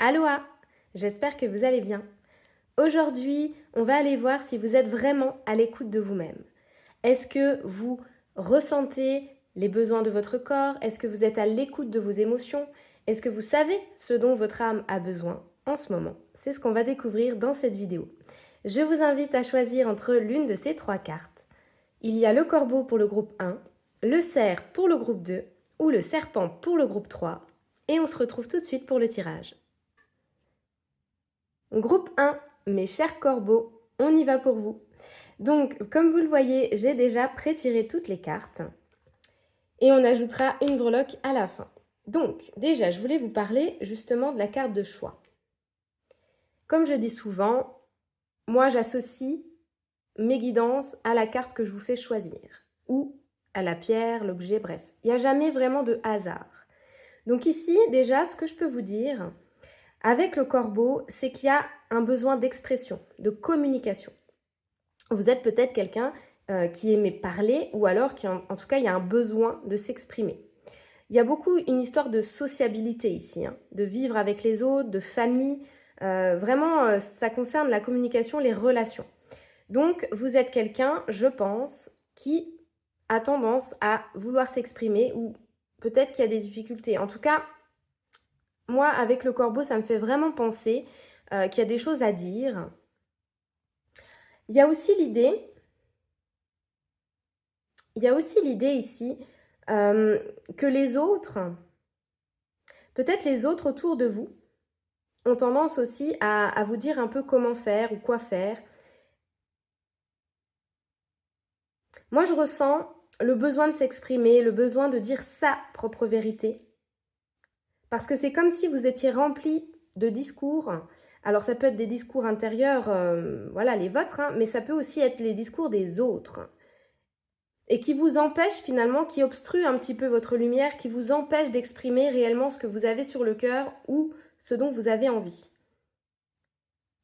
Aloha, j'espère que vous allez bien. Aujourd'hui, on va aller voir si vous êtes vraiment à l'écoute de vous-même. Est-ce que vous ressentez les besoins de votre corps? Est-ce que vous êtes à l'écoute de vos émotions? Est-ce que vous savez ce dont votre âme a besoin en ce moment? C'est ce qu'on va découvrir dans cette vidéo. Je vous invite à choisir entre l'une de ces trois cartes. Il y a le corbeau pour le groupe 1, le cerf pour le groupe 2 ou le serpent pour le groupe 3. Et on se retrouve tout de suite pour le tirage. Groupe 1, mes chers corbeaux, on y va pour vous. Donc, comme vous le voyez, j'ai déjà pré-tiré toutes les cartes. Et on ajoutera une breloque à la fin. Donc, déjà, je voulais vous parler justement de la carte de choix. Comme je dis souvent, moi j'associe mes guidances à la carte que je vous fais choisir. Ou à la pierre, l'objet, bref. Il n'y a jamais vraiment de hasard. Donc ici, déjà, ce que je peux vous dire, avec le corbeau, c'est qu'il y a un besoin d'expression, de communication. Vous êtes peut-être quelqu'un qui aimait parler ou alors en tout cas, il y a un besoin de s'exprimer. Il y a beaucoup une histoire de sociabilité ici, de vivre avec les autres, de famille. Vraiment, ça concerne la communication, les relations. Donc, vous êtes quelqu'un, je pense, qui a tendance à vouloir s'exprimer ou peut-être qu'il y a des difficultés. En tout cas, moi, avec le corbeau, ça me fait vraiment penser qu'il y a des choses à dire. Il y a aussi l'idée ici que les autres, peut-être les autres autour de vous, ont tendance aussi à vous dire un peu comment faire ou quoi faire. Moi, je ressens le besoin de s'exprimer, le besoin de dire sa propre vérité. Parce que c'est comme si vous étiez rempli de discours. Alors ça peut être des discours intérieurs, voilà, les vôtres, mais ça peut aussi être les discours des autres. Et qui vous empêchent finalement, qui obstruent un petit peu votre lumière, qui vous empêchent d'exprimer réellement ce que vous avez sur le cœur ou ce dont vous avez envie.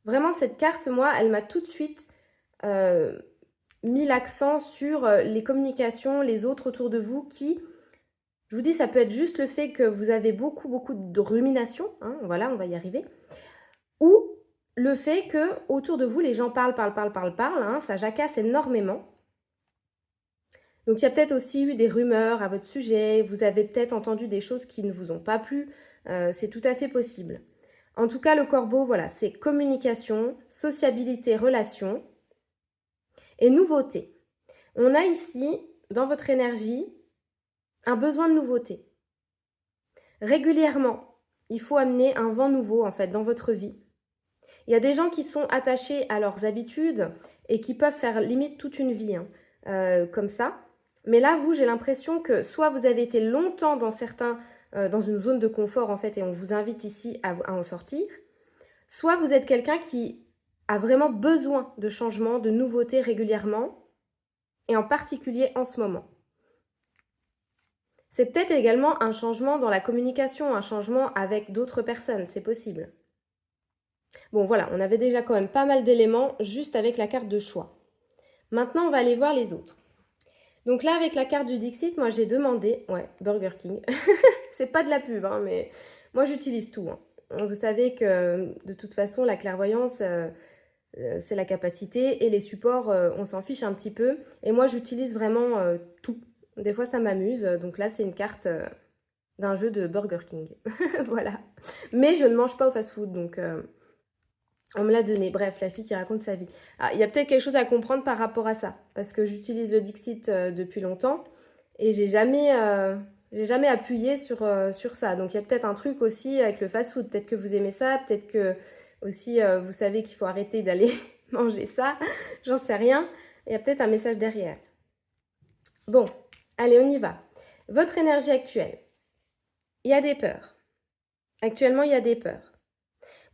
Vraiment, cette carte, moi, elle m'a tout de suite mis l'accent sur les communications, les autres autour de vous qui... Je vous dis, ça peut être juste le fait que vous avez beaucoup de rumination, voilà, on va y arriver, ou le fait que autour de vous, les gens parlent, ça jacasse énormément. Donc il y a peut-être aussi eu des rumeurs à votre sujet, vous avez peut-être entendu des choses qui ne vous ont pas plu, c'est tout à fait possible. En tout cas, le corbeau, voilà, c'est communication, sociabilité, relation et nouveauté. On a ici, dans votre énergie, un besoin de nouveauté. Régulièrement, il faut amener un vent nouveau en fait dans votre vie. Il y a des gens qui sont attachés à leurs habitudes et qui peuvent faire limite toute une vie comme ça. Mais là, vous, j'ai l'impression que soit vous avez été longtemps dans une zone de confort en fait et on vous invite ici à en sortir, soit vous êtes quelqu'un qui a vraiment besoin de changement, de nouveautés régulièrement et en particulier en ce moment. C'est peut-être également un changement dans la communication, un changement avec d'autres personnes, c'est possible. Bon voilà, on avait déjà quand même pas mal d'éléments juste avec la carte de choix. Maintenant, on va aller voir les autres. Donc là, avec la carte du Dixit, moi j'ai demandé... Ouais, Burger King. C'est pas de la pub, mais moi j'utilise tout. Vous savez que de toute façon, la clairvoyance, c'est la capacité et les supports, on s'en fiche un petit peu. Et moi, j'utilise vraiment tout. Des fois, ça m'amuse. Donc là, c'est une carte d'un jeu de Burger King. Voilà. Mais je ne mange pas au fast-food, donc on me l'a donné. Bref, la fille qui raconte sa vie. Ah, il y a peut-être quelque chose à comprendre par rapport à ça. Parce que j'utilise le Dixit depuis longtemps et j'ai jamais appuyé sur ça. Donc, il y a peut-être un truc aussi avec le fast-food. Peut-être que vous aimez ça. Peut-être que aussi, vous savez qu'il faut arrêter d'aller manger ça. J'en sais rien. Il y a peut-être un message derrière. Bon, allez, on y va. Votre énergie actuelle. Il y a des peurs. Actuellement, il y a des peurs.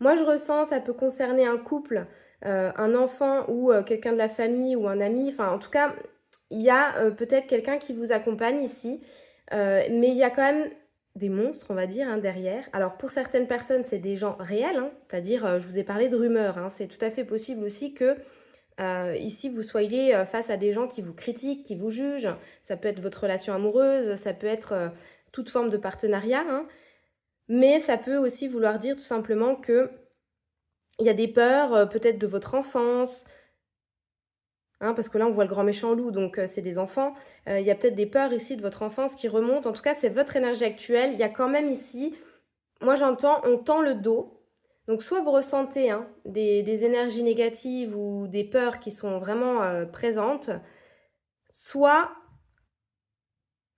Moi, je ressens, ça peut concerner un couple, un enfant ou quelqu'un de la famille ou un ami. Enfin, en tout cas, il y a peut-être quelqu'un qui vous accompagne ici. Mais il y a quand même des monstres, on va dire, derrière. Alors, pour certaines personnes, c'est des gens réels. C'est-à-dire, je vous ai parlé de rumeurs. C'est tout à fait possible aussi que ici, vous soyez face à des gens qui vous critiquent, qui vous jugent. Ça peut être votre relation amoureuse, ça peut être toute forme de partenariat. Mais ça peut aussi vouloir dire tout simplement qu'il y a des peurs, peut-être de votre enfance, hein, parce que là, on voit le grand méchant loup, donc c'est des enfants. Il y a peut-être des peurs ici de votre enfance qui remontent. En tout cas, c'est votre énergie actuelle. Il y a quand même ici, moi j'entends, on tend le dos. Donc soit vous ressentez hein, des énergies négatives ou des peurs qui sont vraiment présentes, soit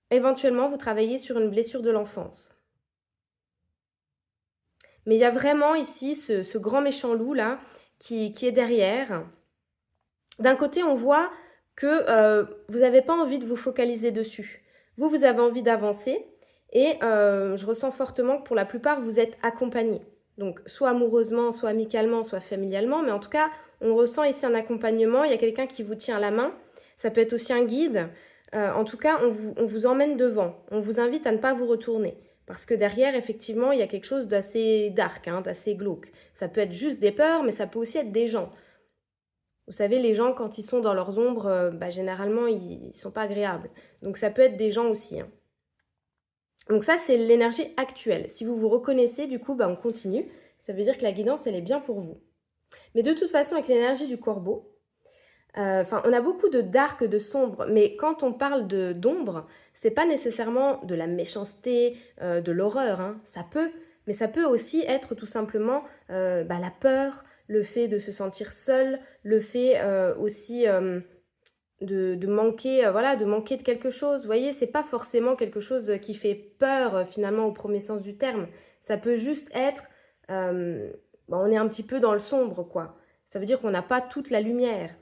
éventuellement vous travaillez sur une blessure de l'enfance. Mais il y a vraiment ici ce grand méchant loup là qui est derrière. D'un côté, on voit que vous n'avez pas envie de vous focaliser dessus. Vous avez envie d'avancer et je ressens fortement que pour la plupart, vous êtes accompagné. Donc, soit amoureusement, soit amicalement, soit familialement, mais en tout cas, on ressent ici un accompagnement. Il y a quelqu'un qui vous tient la main. Ça peut être aussi un guide. En tout cas, on vous emmène devant. On vous invite à ne pas vous retourner. Parce que derrière, effectivement, il y a quelque chose d'assez dark, hein, d'assez glauque. Ça peut être juste des peurs, mais ça peut aussi être des gens. Vous savez, les gens, quand ils sont dans leurs ombres, généralement, ils ne sont pas agréables. Donc, ça peut être des gens aussi. Hein. Donc, ça, c'est l'énergie actuelle. Si vous vous reconnaissez, du coup, on continue. Ça veut dire que la guidance, elle est bien pour vous. Mais de toute façon, avec l'énergie du corbeau, on a beaucoup de dark, de sombre. Mais quand on parle d'ombre, c'est pas nécessairement de la méchanceté, de l'horreur. Hein. Ça peut, mais ça peut aussi être tout simplement la peur, le fait de se sentir seul, le fait aussi de manquer, de manquer de quelque chose. Vous voyez, c'est pas forcément quelque chose qui fait peur finalement au premier sens du terme. Ça peut juste être, on est un petit peu dans le sombre, quoi. Ça veut dire qu'on n'a pas toute la lumière.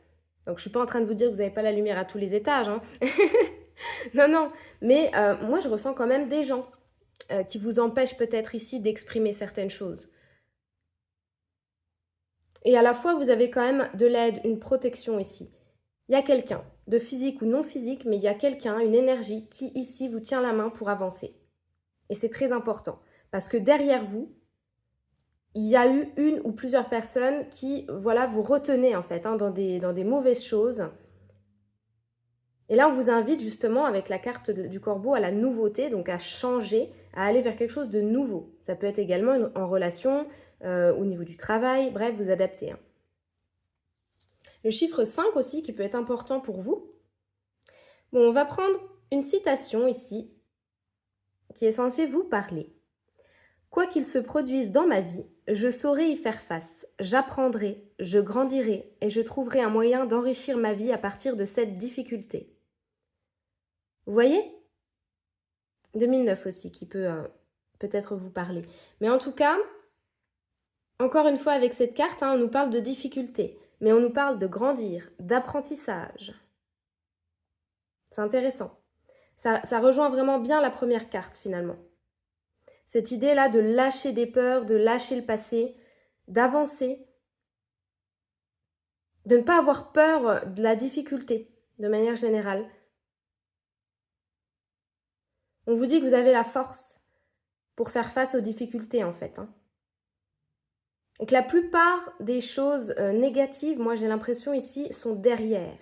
Donc je suis pas en train de vous dire que vous n'avez pas la lumière à tous les étages, hein. Non, non. Mais moi, je ressens quand même des gens qui vous empêchent peut-être ici d'exprimer certaines choses. Et à la fois, vous avez quand même de l'aide, une protection ici. Il y a quelqu'un, de physique ou non physique, mais il y a quelqu'un, une énergie qui ici vous tient la main pour avancer. Et c'est très important, parce que derrière vous, il y a eu une ou plusieurs personnes qui, vous retenaient en fait dans des mauvaises choses. Et là, on vous invite justement avec la carte du corbeau à la nouveauté, donc à changer, à aller vers quelque chose de nouveau. Ça peut être également en relation, au niveau du travail, bref, vous adaptez. Hein. Le chiffre 5 aussi, qui peut être important pour vous. Bon, on va prendre une citation ici, qui est censée vous parler. Quoi qu'il se produise dans ma vie, je saurai y faire face. J'apprendrai, je grandirai et je trouverai un moyen d'enrichir ma vie à partir de cette difficulté. Vous voyez 2009 aussi, qui peut peut-être vous parler. Mais en tout cas, encore une fois avec cette carte, on nous parle de difficulté, mais on nous parle de grandir, d'apprentissage. C'est intéressant. Ça rejoint vraiment bien la première carte finalement. Cette idée-là de lâcher des peurs, de lâcher le passé, d'avancer, de ne pas avoir peur de la difficulté de manière générale. On vous dit que vous avez la force pour faire face aux difficultés en fait. Hein. Et que la plupart des choses négatives, moi j'ai l'impression ici, sont derrière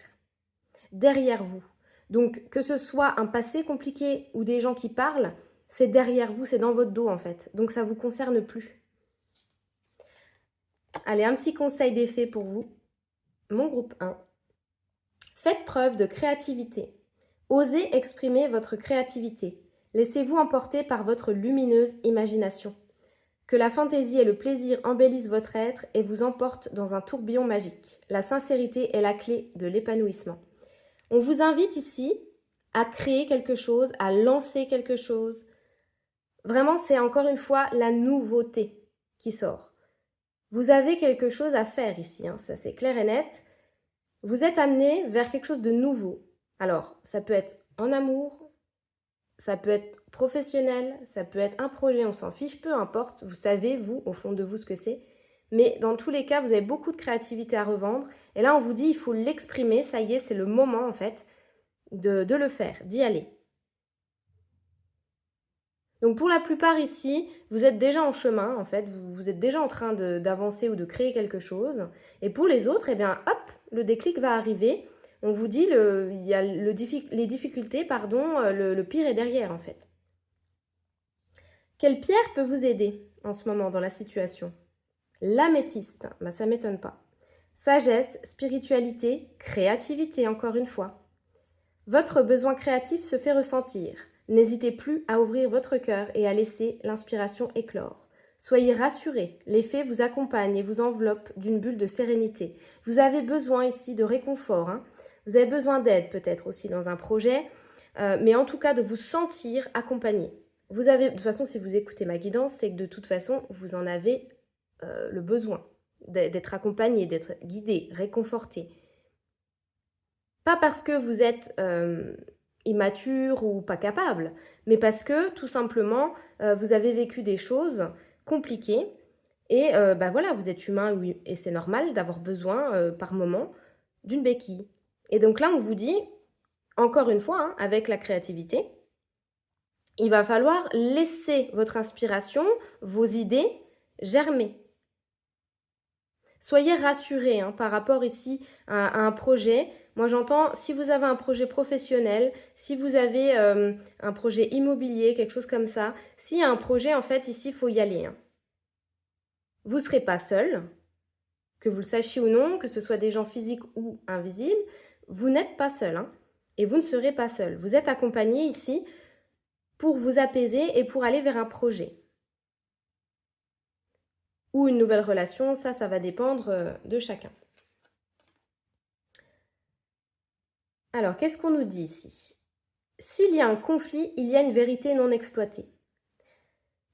vous. Donc que ce soit un passé compliqué ou des gens qui parlent, c'est derrière vous, c'est dans votre dos en fait. Donc ça ne vous concerne plus. Allez, un petit conseil d'effet pour vous. Mon groupe 1. Faites preuve de créativité. Osez exprimer votre créativité. Laissez-vous emporter par votre lumineuse imagination. Que la fantaisie et le plaisir embellissent votre être et vous emportent dans un tourbillon magique. La sincérité est la clé de l'épanouissement. On vous invite ici à créer quelque chose, à lancer quelque chose. Vraiment, c'est encore une fois la nouveauté qui sort. Vous avez quelque chose à faire ici, ça c'est clair et net. Vous êtes amené vers quelque chose de nouveau. Alors, ça peut être en amour, ça peut être professionnel, ça peut être un projet, on s'en fiche, peu importe. Vous savez, vous, au fond de vous, ce que c'est. Mais dans tous les cas, vous avez beaucoup de créativité à revendre. Et là, on vous dit, il faut l'exprimer. Ça y est, c'est le moment, en fait, de le faire, d'y aller. Donc, pour la plupart ici, vous êtes déjà en chemin, en fait. Vous êtes déjà en train d'avancer ou de créer quelque chose. Et pour les autres, eh bien, hop, le déclic va arriver. On vous dit, il y a les difficultés, le pire est derrière, en fait. Quelle pierre peut vous aider en ce moment dans la situation? L'améthyste, ça ne m'étonne pas. Sagesse, spiritualité, créativité, encore une fois. Votre besoin créatif se fait ressentir. N'hésitez plus à ouvrir votre cœur et à laisser l'inspiration éclore. Soyez rassurés, les fées vous accompagnent et vous enveloppent d'une bulle de sérénité. Vous avez besoin ici de réconfort, hein. Vous avez besoin d'aide peut-être aussi dans un projet, mais en tout cas de vous sentir accompagné. Vous avez, de toute façon, si vous écoutez ma guidance, c'est que de toute façon, vous en avez le besoin d'être accompagné, d'être guidé, réconforté. Pas parce que vous êtes immature ou pas capable, mais parce que tout simplement, vous avez vécu des choses compliquées et voilà, vous êtes humain, oui, et c'est normal d'avoir besoin par moment d'une béquille. Et donc là, on vous dit, encore une fois, hein, avec la créativité, il va falloir laisser votre inspiration, vos idées, germer. Soyez rassurés hein, par rapport ici à un projet. Moi, j'entends, si vous avez un projet professionnel, si vous avez un projet immobilier, quelque chose comme ça, s'il y a un projet, en fait, ici, il faut y aller. Hein. Vous ne serez pas seul, que vous le sachiez ou non, que ce soit des gens physiques ou invisibles, vous n'êtes pas seul. Hein, et vous ne serez pas seul. Vous êtes accompagné ici pour vous apaiser et pour aller vers un projet. Ou une nouvelle relation, ça va dépendre de chacun. Alors, qu'est-ce qu'on nous dit ici? S'il y a un conflit, il y a une vérité non exploitée.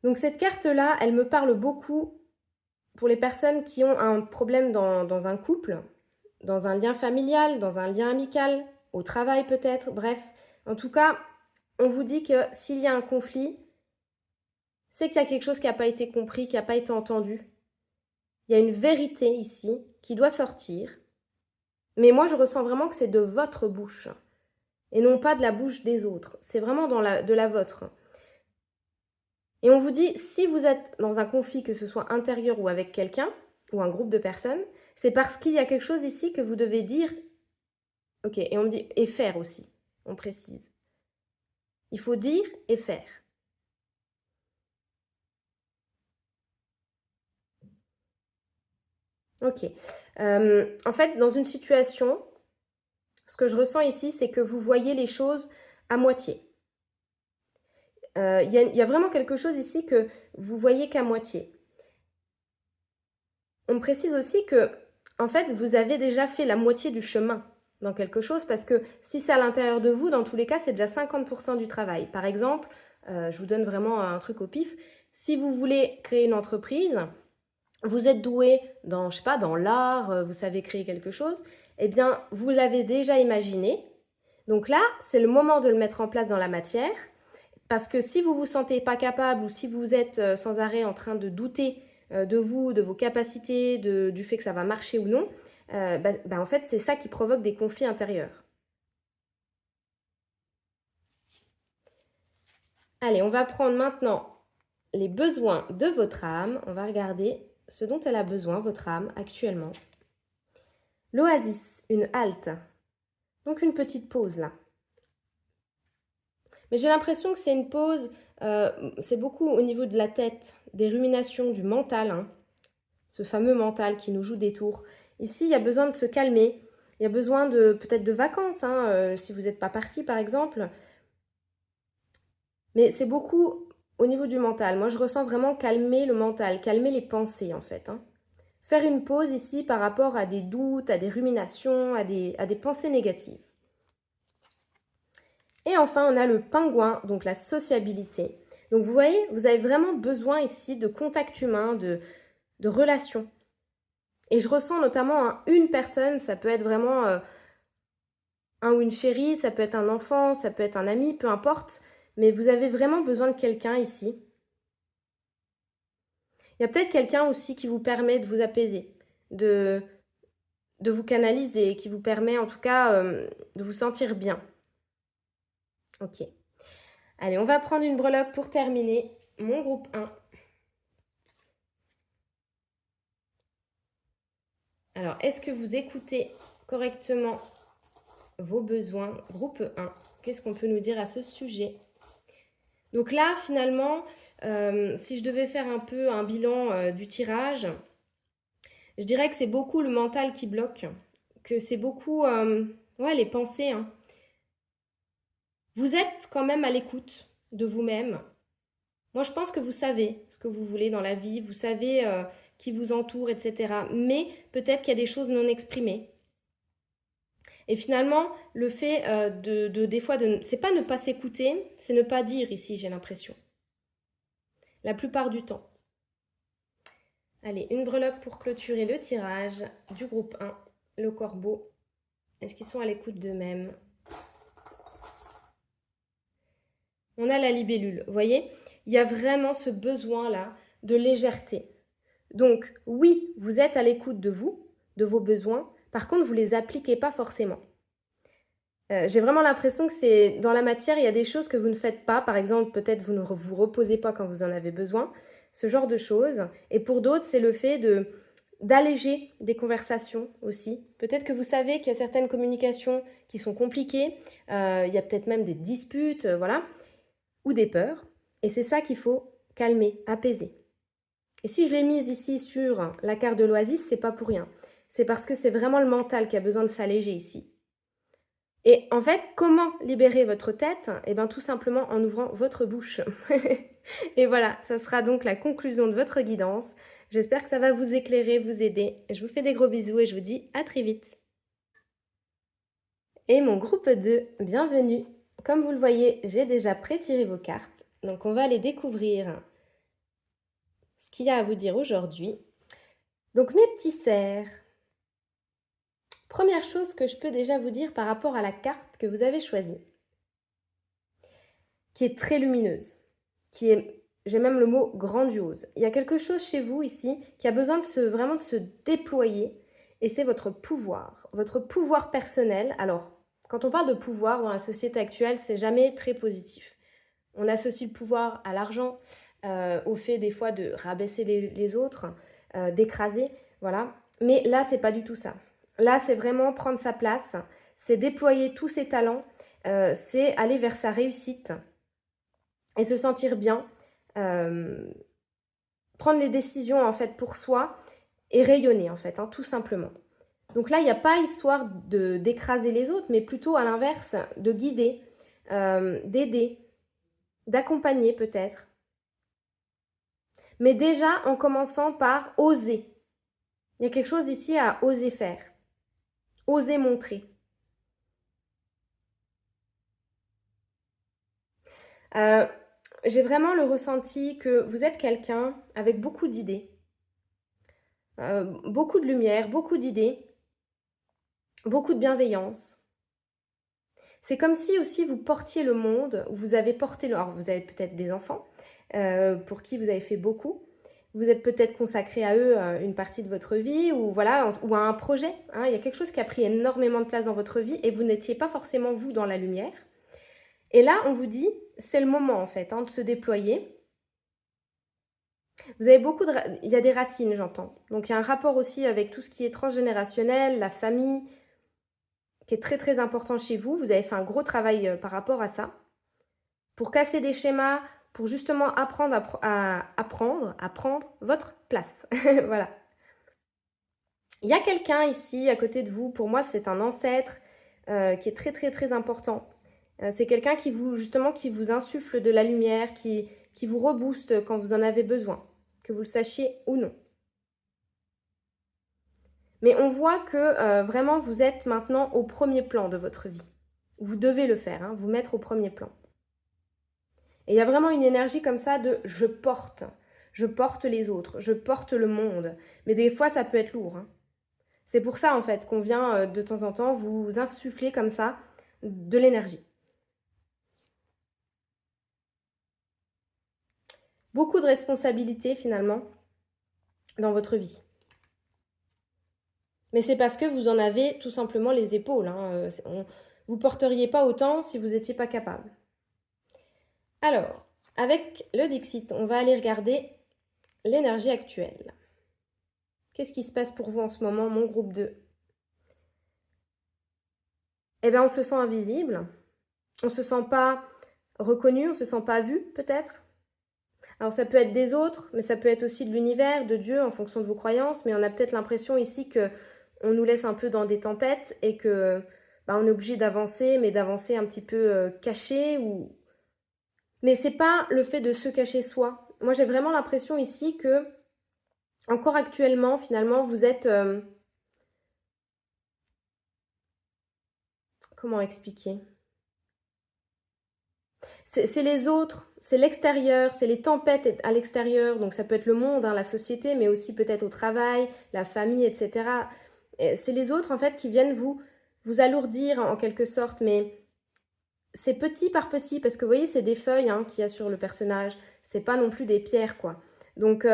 Donc cette carte-là, elle me parle beaucoup pour les personnes qui ont un problème dans un couple, dans un lien familial, dans un lien amical, au travail peut-être, bref. En tout cas, on vous dit que s'il y a un conflit, c'est qu'il y a quelque chose qui n'a pas été compris, qui n'a pas été entendu. Il y a une vérité ici qui doit sortir. Mais moi, je ressens vraiment que c'est de votre bouche et non pas de la bouche des autres. C'est vraiment de la vôtre. Et on vous dit, si vous êtes dans un conflit, que ce soit intérieur ou avec quelqu'un, ou un groupe de personnes, c'est parce qu'il y a quelque chose ici que vous devez dire. Ok, et on me dit, et faire aussi, on précise. Il faut dire et faire. Ok. En fait, dans une situation, ce que je ressens ici, c'est que vous voyez les choses à moitié. Il y a vraiment quelque chose ici que vous voyez qu'à moitié. On précise aussi que, en fait, vous avez déjà fait la moitié du chemin dans quelque chose, parce que si c'est à l'intérieur de vous, dans tous les cas, c'est déjà 50% du travail. Par exemple, je vous donne vraiment un truc au pif, si vous voulez créer une entreprise, vous êtes doué dans, je sais pas, dans l'art, vous savez créer quelque chose, eh bien, vous l'avez déjà imaginé. Donc là, c'est le moment de le mettre en place dans la matière, parce que si vous ne vous sentez pas capable ou si vous êtes sans arrêt en train de douter de vous, de vos capacités, du fait que ça va marcher ou non, en fait, c'est ça qui provoque des conflits intérieurs. Allez, on va prendre maintenant les besoins de votre âme. On va regarder ce dont elle a besoin, votre âme, actuellement. L'oasis, une halte. Donc une petite pause là. Mais j'ai l'impression que c'est une pause, c'est beaucoup au niveau de la tête, des ruminations, du mental, hein, ce fameux mental qui nous joue des tours. Ici, il y a besoin de se calmer, il y a besoin peut-être de vacances, hein, si vous n'êtes pas parti par exemple. Mais c'est beaucoup au niveau du mental. Moi, je ressens vraiment calmer le mental, calmer les pensées en fait. Hein. Faire une pause ici par rapport à des doutes, à des ruminations, à des pensées négatives. Et enfin, on a le pingouin, donc la sociabilité. Donc vous voyez, vous avez vraiment besoin ici de contact humain, de relations. Et je ressens notamment une personne, ça peut être vraiment un ou une chérie, ça peut être un enfant, ça peut être un ami, peu importe. Mais vous avez vraiment besoin de quelqu'un ici. Il y a peut-être quelqu'un aussi qui vous permet de vous apaiser, de vous canaliser, qui vous permet en tout cas de vous sentir bien. Ok. Allez, on va prendre une breloque pour terminer. Mon groupe 1. Alors, est-ce que vous écoutez correctement vos besoins? Groupe 1, qu'est-ce qu'on peut nous dire à ce sujet? Donc là, finalement, si je devais faire un peu un bilan du tirage, je dirais que c'est beaucoup le mental qui bloque, que c'est beaucoup ouais, les pensées, hein. Vous êtes quand même à l'écoute de vous-même. Moi, je pense que vous savez ce que vous voulez dans la vie, vous savez qui vous entoure, etc. Mais peut-être qu'il y a des choses non exprimées. Et finalement, le fait des fois, c'est pas ne pas s'écouter, c'est ne pas dire ici, j'ai l'impression. La plupart du temps. Allez, une breloque pour clôturer le tirage du groupe 1, le corbeau. Est-ce qu'ils sont à l'écoute d'eux-mêmes? On a la libellule, vous voyez? Il y a vraiment ce besoin-là de légèreté. Donc, oui, vous êtes à l'écoute de vous, de vos besoins. Par contre, vous ne les appliquez pas forcément. J'ai vraiment l'impression que c'est dans la matière, il y a des choses que vous ne faites pas. Par exemple, peut-être vous ne vous reposez pas quand vous en avez besoin. Ce genre de choses. Et pour d'autres, c'est le fait d'alléger des conversations aussi. Peut-être que vous savez qu'il y a certaines communications qui sont compliquées. Il y a peut-être même des disputes, voilà. Ou des peurs. Et c'est ça qu'il faut calmer, apaiser. Et si je l'ai mise ici sur la carte de l'oasis, c'est pas pour rien. C'est parce que c'est vraiment le mental qui a besoin de s'alléger ici. Et en fait, comment libérer votre tête? Eh bien, tout simplement en ouvrant votre bouche. Et voilà, ça sera donc la conclusion de votre guidance. J'espère que ça va vous éclairer, vous aider. Je vous fais des gros bisous et je vous dis à très vite. Et mon groupe 2, bienvenue. Comme vous le voyez, j'ai déjà pré-tiré vos cartes. Donc, on va aller découvrir ce qu'il y a à vous dire aujourd'hui. Donc, mes petits cerfs. Première chose que je peux déjà vous dire par rapport à la carte que vous avez choisie, qui est très lumineuse, qui est, j'ai même le mot grandiose. Il y a quelque chose chez vous ici qui a besoin vraiment de se déployer, et c'est votre pouvoir personnel. Alors, quand on parle de pouvoir dans la société actuelle, c'est jamais très positif. On associe le pouvoir à l'argent, au fait des fois de rabaisser les autres, d'écraser, voilà. Mais là, c'est pas du tout ça. Là, c'est vraiment prendre sa place, c'est déployer tous ses talents, c'est aller vers sa réussite et se sentir bien, prendre les décisions en fait pour soi et rayonner en fait, hein, tout simplement. Donc là, il n'y a pas histoire d'écraser les autres, mais plutôt à l'inverse, de guider, d'aider, d'accompagner peut-être. Mais déjà en commençant par oser. Il y a quelque chose ici à oser faire, oser montrer. J'ai vraiment le ressenti que vous êtes quelqu'un avec beaucoup d'idées, beaucoup de lumière, beaucoup d'idées, beaucoup de bienveillance. C'est comme si aussi vous portiez le monde, vous avez porté alors vous avez peut-être des enfants pour qui vous avez fait beaucoup. Vous êtes peut-être consacré à eux une partie de votre vie ou voilà, ou à un projet, hein. Il y a quelque chose qui a pris énormément de place dans votre vie et vous n'étiez pas forcément vous dans la lumière. Et là, on vous dit, c'est le moment en fait, hein, de se déployer. Vous avez il y a des racines, j'entends. Donc il y a un rapport aussi avec tout ce qui est transgénérationnel, la famille, qui est très très important chez vous. Vous avez fait un gros travail par rapport à ça. Pour casser des schémas, pour justement apprendre à prendre votre place. Voilà. Il y a quelqu'un ici à côté de vous, pour moi c'est un ancêtre qui est très très très important. C'est quelqu'un qui vous insuffle de la lumière, qui vous rebooste quand vous en avez besoin, que vous le sachiez ou non. Mais on voit que vraiment vous êtes maintenant au premier plan de votre vie. Vous devez le faire, hein, vous mettre au premier plan. Et il y a vraiment une énergie comme ça de je porte les autres, je porte le monde. Mais des fois ça peut être lourd, hein. C'est pour ça en fait qu'on vient de temps en temps vous insuffler comme ça de l'énergie. Beaucoup de responsabilités finalement dans votre vie. Mais c'est parce que vous en avez tout simplement les épaules, hein. Vous ne porteriez pas autant si vous n'étiez pas capable. Alors, avec le Dixit, on va aller regarder l'énergie actuelle. Qu'est-ce qui se passe pour vous en ce moment, mon groupe 2? Eh bien, on se sent invisible. On ne se sent pas reconnu, on ne se sent pas vu peut-être. Alors ça peut être des autres, mais ça peut être aussi de l'univers, de Dieu, en fonction de vos croyances, mais on a peut-être l'impression ici que on nous laisse un peu dans des tempêtes et que on est obligé d'avancer, mais d'avancer un petit peu caché ou... Mais c'est pas le fait de se cacher soi. Moi j'ai vraiment l'impression ici que, encore actuellement, finalement, vous êtes... comment expliquer? C'est les autres, c'est l'extérieur, c'est les tempêtes à l'extérieur, donc ça peut être le monde, hein, la société, mais aussi peut-être au travail, la famille, etc. C'est les autres, en fait, qui viennent vous alourdir, en quelque sorte, mais c'est petit par petit, parce que vous voyez, c'est des feuilles hein, qu'il y a sur le personnage, c'est pas non plus des pierres, quoi. Donc,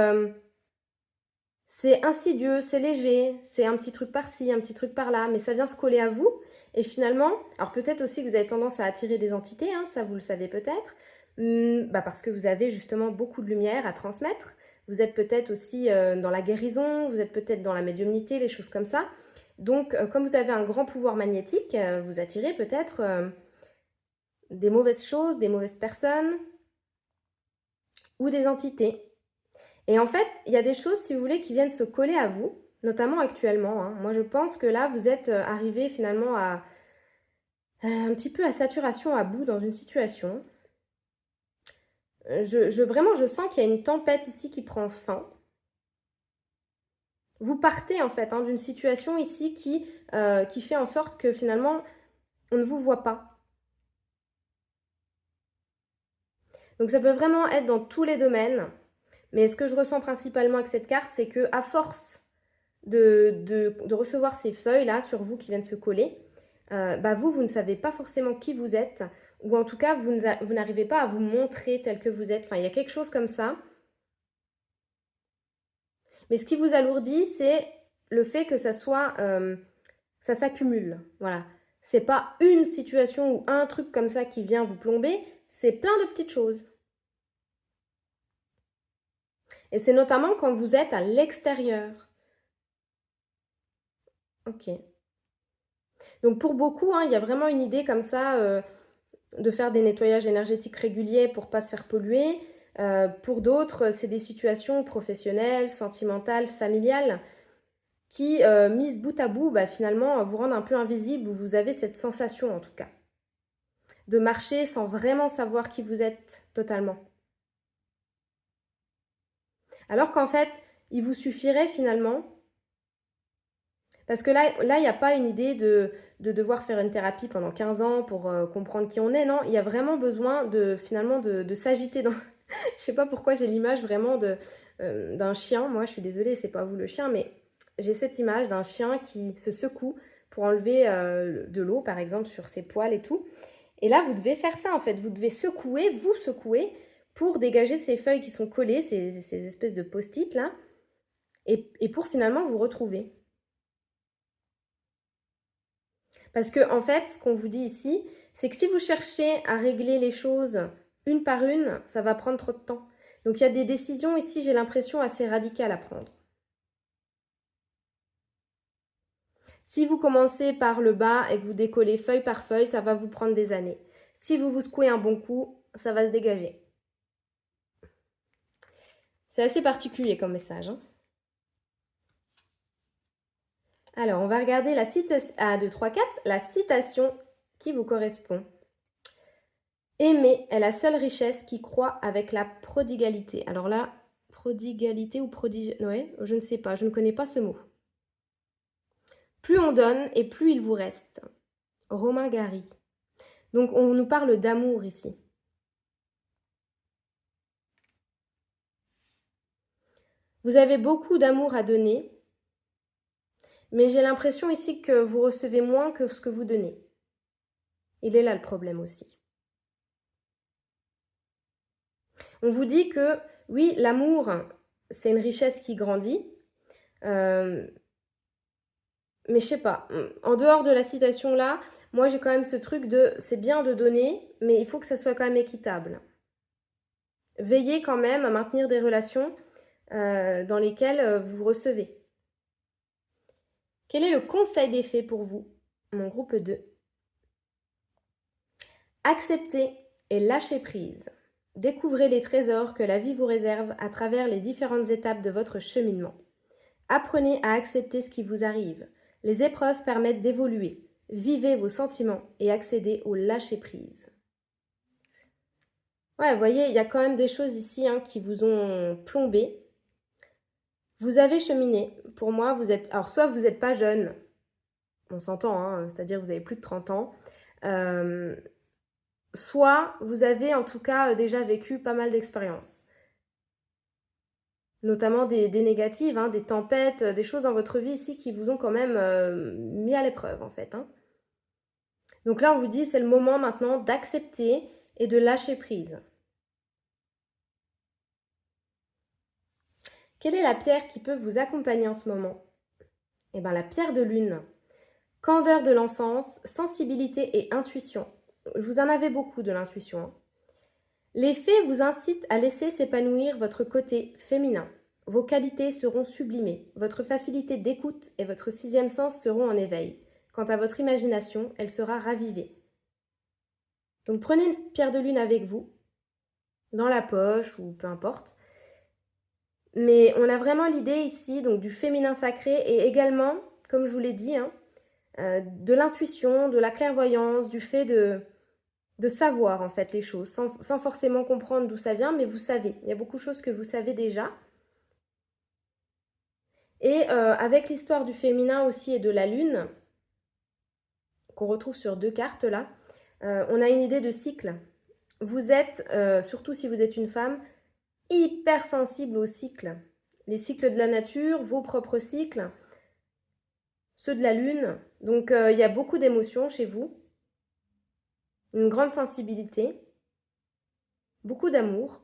c'est insidieux, c'est léger, c'est un petit truc par-ci, un petit truc par-là, mais ça vient se coller à vous. Et finalement, alors peut-être aussi que vous avez tendance à attirer des entités, hein, ça vous le savez peut-être, parce que vous avez justement beaucoup de lumière à transmettre. Vous êtes peut-être aussi dans la guérison, vous êtes peut-être dans la médiumnité, les choses comme ça. Donc, comme vous avez un grand pouvoir magnétique, vous attirez peut-être des mauvaises choses, des mauvaises personnes ou des entités. Et en fait, il y a des choses, si vous voulez, qui viennent se coller à vous, notamment actuellement. Hein. Moi, je pense que là, vous êtes arrivé finalement à un petit peu à saturation, à bout dans une situation. Vraiment, je sens qu'il y a une tempête ici qui prend fin. Vous partez en fait hein, d'une situation ici qui fait en sorte que finalement, on ne vous voit pas. Donc ça peut vraiment être dans tous les domaines. Mais ce que je ressens principalement avec cette carte, c'est que à force de recevoir ces feuilles-là sur vous qui viennent se coller, vous ne savez pas forcément qui vous êtes, ou en tout cas, vous n'arrivez pas à vous montrer tel que vous êtes. Enfin, il y a quelque chose comme ça. Mais ce qui vous alourdit, c'est le fait que ça soit... ça s'accumule, voilà. C'est pas une situation ou un truc comme ça qui vient vous plomber, c'est plein de petites choses. Et c'est notamment quand vous êtes à l'extérieur. Ok. Donc pour beaucoup, hein, il y a vraiment une idée comme ça de faire des nettoyages énergétiques réguliers pour pas se faire polluer. Pour d'autres, c'est des situations professionnelles, sentimentales, familiales qui, mises bout à bout, finalement, vous rendent un peu invisible ou vous avez cette sensation en tout cas de marcher sans vraiment savoir qui vous êtes totalement. Alors qu'en fait, il vous suffirait finalement, parce que là, il n'y a pas une idée de devoir faire une thérapie pendant 15 ans pour comprendre qui on est, non, il y a vraiment besoin finalement de s'agiter dans... Je sais pas pourquoi j'ai l'image vraiment d'un chien, moi je suis désolée, c'est pas vous le chien, mais j'ai cette image d'un chien qui se secoue pour enlever de l'eau par exemple sur ses poils et tout. Et là, vous devez faire ça en fait, vous devez vous secouer pour dégager ces feuilles qui sont collées, ces espèces de post-it là, et pour finalement vous retrouver. Parce que en fait, ce qu'on vous dit ici, c'est que si vous cherchez à régler les choses une par une, ça va prendre trop de temps. Donc il y a des décisions ici, j'ai l'impression, assez radicales à prendre. Si vous commencez par le bas et que vous décollez feuille par feuille, ça va vous prendre des années. Si vous vous secouez un bon coup, ça va se dégager. C'est assez particulier comme message. Hein. Alors, on va regarder la citation, 1, 2, 3, 4, la citation qui vous correspond. Aimer est la seule richesse qui croît avec la prodigalité. Alors là, prodigalité ou ouais, je ne sais pas, je ne connais pas ce mot. Plus on donne et plus il vous reste. Romain Gary. Donc on nous parle d'amour ici. Vous avez beaucoup d'amour à donner, mais j'ai l'impression ici que vous recevez moins que ce que vous donnez. Il est là le problème aussi. On vous dit que oui, l'amour, c'est une richesse qui grandit, mais je sais pas, en dehors de la citation là, moi j'ai quand même ce truc de c'est bien de donner, mais il faut que ça soit quand même équitable. Veillez quand même à maintenir des relations dans lesquelles vous recevez. Quel est le conseil des fées pour vous, mon groupe 2? Accepter et lâcher prise. Découvrez les trésors que la vie vous réserve à travers les différentes étapes de votre cheminement. Apprenez à accepter ce qui vous arrive. Les épreuves permettent d'évoluer. Vivez vos sentiments et accédez au lâcher prise. Ouais, vous voyez, il y a quand même des choses ici qui vous ont plombé. Vous avez cheminé. Pour moi, vous êtes... Alors, soit vous n'êtes pas jeune, on s'entend, c'est-à-dire vous avez plus de 30 ans, soit vous avez en tout cas déjà vécu pas mal d'expériences. Notamment des négatives, des tempêtes, des choses dans votre vie ici qui vous ont quand même mis à l'épreuve en fait. Donc là, on vous dit, c'est le moment maintenant d'accepter et de lâcher prise. Quelle est la pierre qui peut vous accompagner en ce moment? Eh bien, la pierre de lune. Candeur de l'enfance, sensibilité et intuition. Vous en avez beaucoup de l'intuition. Les fées vous incitent à laisser s'épanouir votre côté féminin. Vos qualités seront sublimées, votre facilité d'écoute et votre sixième sens seront en éveil. Quant à votre imagination, elle sera ravivée. Donc prenez une pierre de lune avec vous, dans la poche ou peu importe. Mais on a vraiment l'idée ici donc du féminin sacré et également, comme je vous l'ai dit, de l'intuition, de la clairvoyance, du fait de savoir en fait les choses, sans forcément comprendre d'où ça vient, mais vous savez. Il y a beaucoup de choses que vous savez déjà. Et avec l'histoire du féminin aussi et de la lune, qu'on retrouve sur 2 cartes là, on a une idée de cycle. Vous êtes, surtout si vous êtes une femme, hyper sensible aux cycles. Les cycles de la nature, vos propres cycles, ceux de la lune. Donc il y a beaucoup d'émotions chez vous, une grande sensibilité, beaucoup d'amour.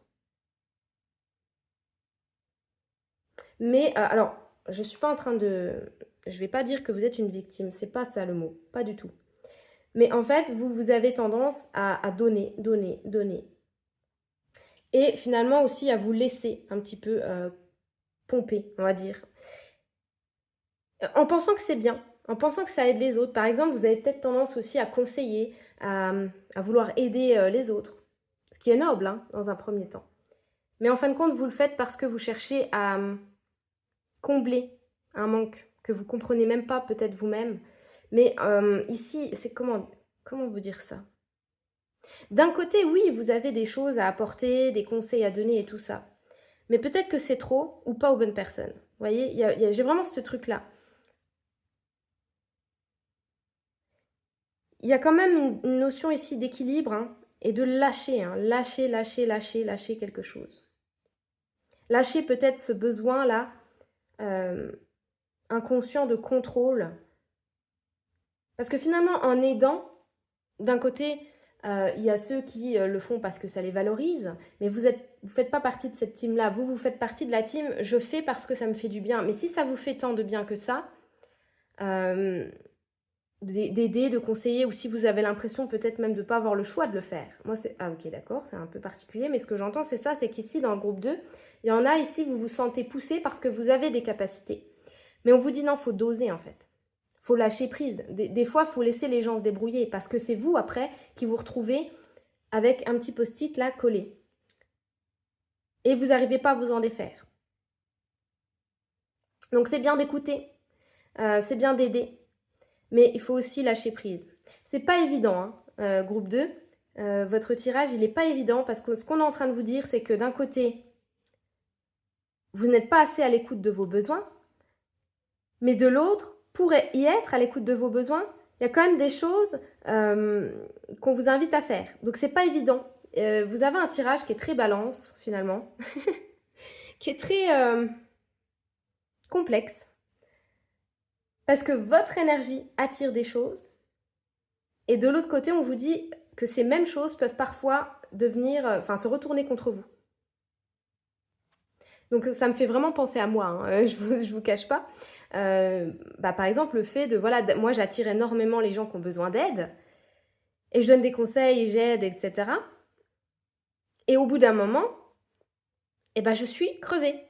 Mais alors, je ne suis pas en train de... Je ne vais pas dire que vous êtes une victime, c'est pas ça le mot, pas du tout. Mais en fait, vous avez tendance à donner, donner, donner. Et finalement aussi à vous laisser un petit peu pomper, on va dire. En pensant que c'est bien, en pensant que ça aide les autres. Par exemple, vous avez peut-être tendance aussi à conseiller, à vouloir aider les autres. Ce qui est noble, dans un premier temps. Mais en fin de compte, vous le faites parce que vous cherchez à combler un manque que vous comprenez même pas peut-être vous-même. Mais ici, c'est comment vous dire ça? D'un côté, oui, vous avez des choses à apporter, des conseils à donner et tout ça. Mais peut-être que c'est trop ou pas aux bonnes personnes. Vous voyez, j'ai vraiment ce truc-là. Il y a quand même une notion ici d'équilibre et de lâcher, lâcher quelque chose. Lâcher peut-être ce besoin-là inconscient de contrôle. Parce que finalement, en aidant, d'un côté, il y a ceux qui le font parce que ça les valorise, mais vous faites pas partie de cette team-là. Vous faites partie de la team « je fais parce que ça me fait du bien ». Mais si ça vous fait tant de bien que ça, d'aider, de conseiller, ou si vous avez l'impression peut-être même de ne pas avoir le choix de le faire. Moi, c'est... Ah ok, d'accord, c'est un peu particulier, mais ce que j'entends, c'est ça, c'est qu'ici, dans le groupe 2, il y en a ici, vous vous sentez poussé parce que vous avez des capacités. Mais on vous dit non, il faut doser en fait. Il faut lâcher prise. Des fois, il faut laisser les gens se débrouiller parce que c'est vous, après, qui vous retrouvez avec un petit post-it là, collé. Et vous n'arrivez pas à vous en défaire. Donc, c'est bien d'écouter, c'est bien d'aider. Mais il faut aussi lâcher prise. C'est pas évident, groupe 2. Votre tirage, il n'est pas évident parce que ce qu'on est en train de vous dire, c'est que d'un côté, vous n'êtes pas assez à l'écoute de vos besoins, mais de l'autre, pour y être à l'écoute de vos besoins, il y a quand même des choses qu'on vous invite à faire. Donc, c'est pas évident. Vous avez un tirage qui est très balance, finalement, qui est très complexe. Parce que votre énergie attire des choses. Et de l'autre côté, on vous dit que ces mêmes choses peuvent parfois se retourner contre vous. Donc ça me fait vraiment penser à moi, je vous cache pas. Par exemple, le fait de, moi j'attire énormément les gens qui ont besoin d'aide. Et je donne des conseils, j'aide, etc. Et au bout d'un moment, je suis crevée.